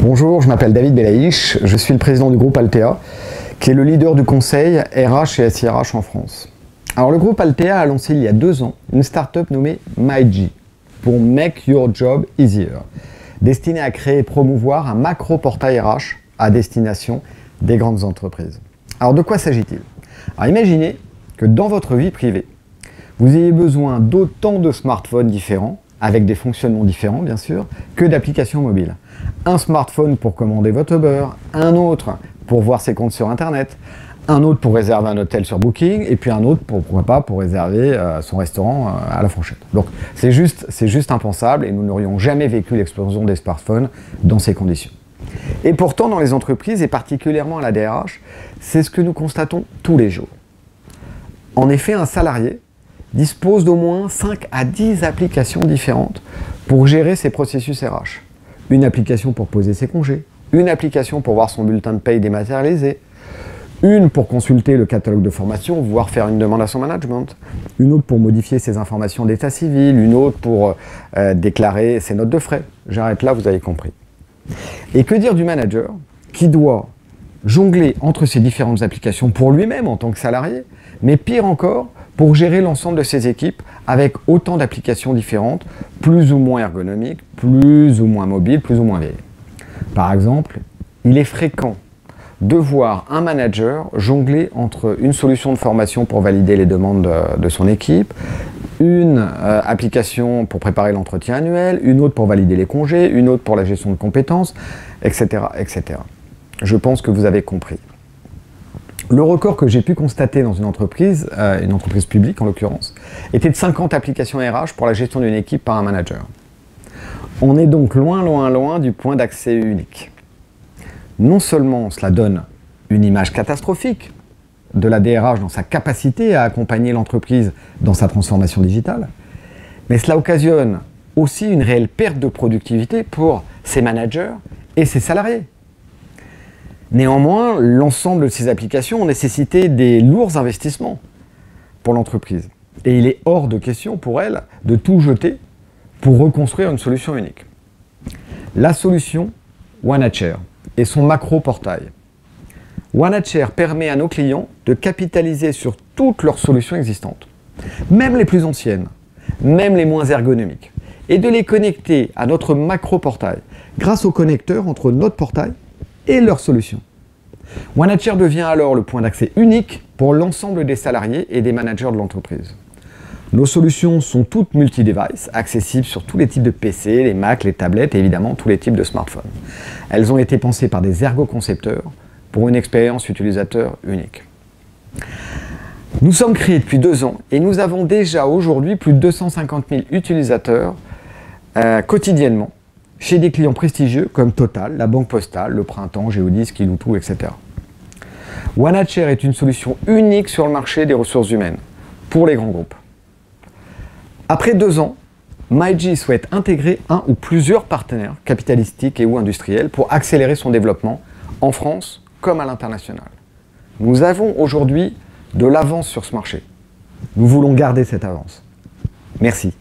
Bonjour, je m'appelle David Belaïch, je suis le président du groupe Altea, qui est le leader du conseil RH et SIRH en France. Alors le groupe Altea a lancé il y a 2 ans une start-up nommée MyG, pour Make Your Job Easier, destinée à créer et promouvoir un macro-portail RH à destination des grandes entreprises. Alors de quoi s'agit-il? Alors imaginez que dans votre vie privée, vous ayez besoin d'autant de smartphones différents, avec des fonctionnements différents bien sûr, que d'applications mobiles. Un smartphone pour commander votre Uber, un autre pour voir ses comptes sur internet, un autre pour réserver un hôtel sur Booking, et puis un autre pourquoi pas pour réserver son restaurant à la fourchette. Donc c'est juste impensable et nous n'aurions jamais vécu l'explosion des smartphones dans ces conditions. Et pourtant dans les entreprises et particulièrement à la DRH, c'est ce que nous constatons tous les jours. En effet, un salarié dispose d'au moins 5 à 10 applications différentes pour gérer ses processus RH. Une application pour poser ses congés, une application pour voir son bulletin de paye dématérialisé, une pour consulter le catalogue de formation, voire faire une demande à son management, une autre pour modifier ses informations d'état civil, une autre pour déclarer ses notes de frais. J'arrête là, vous avez compris. Et que dire du manager qui doit jongler entre ces différentes applications pour lui-même en tant que salarié, mais pire encore, pour gérer l'ensemble de ses équipes avec autant d'applications différentes, plus ou moins ergonomiques, plus ou moins mobiles, plus ou moins vieilles. Par exemple, il est fréquent de voir un manager jongler entre une solution de formation pour valider les demandes de son équipe, une application pour préparer l'entretien annuel, une autre pour valider les congés, une autre pour la gestion de compétences, etc., etc. Je pense que vous avez compris. Le record que j'ai pu constater dans une entreprise publique en l'occurrence, était de 50 applications RH pour la gestion d'une équipe par un manager. On est donc loin du point d'accès unique. Non seulement cela donne une image catastrophique de la DRH dans sa capacité à accompagner l'entreprise dans sa transformation digitale, mais cela occasionne aussi une réelle perte de productivité pour ses managers et ses salariés. Néanmoins, l'ensemble de ces applications ont nécessité des lourds investissements pour l'entreprise. Et il est hors de question pour elle de tout jeter pour reconstruire une solution unique. La solution OneHR et son macro-portail. OneHR permet à nos clients de capitaliser sur toutes leurs solutions existantes, même les plus anciennes, même les moins ergonomiques, et de les connecter à notre macro-portail grâce au connecteur entre notre portail et leurs solutions. OneHR devient alors le point d'accès unique pour l'ensemble des salariés et des managers de l'entreprise. Nos solutions sont toutes multi-device, accessibles sur tous les types de PC, les Mac, les tablettes et évidemment tous les types de smartphones. Elles ont été pensées par des ergo-concepteurs pour une expérience utilisateur unique. Nous sommes créés depuis 2 ans et nous avons déjà aujourd'hui plus de 250 000 utilisateurs quotidiennement chez des clients prestigieux comme Total, la Banque Postale, le Printemps, Géodis, Kiloutou, etc. OneHR est une solution unique sur le marché des ressources humaines pour les grands groupes. Après 2 ans, MyG souhaite intégrer un ou plusieurs partenaires capitalistiques et ou industriels pour accélérer son développement en France comme à l'international. Nous avons aujourd'hui de l'avance sur ce marché. Nous voulons garder cette avance. Merci.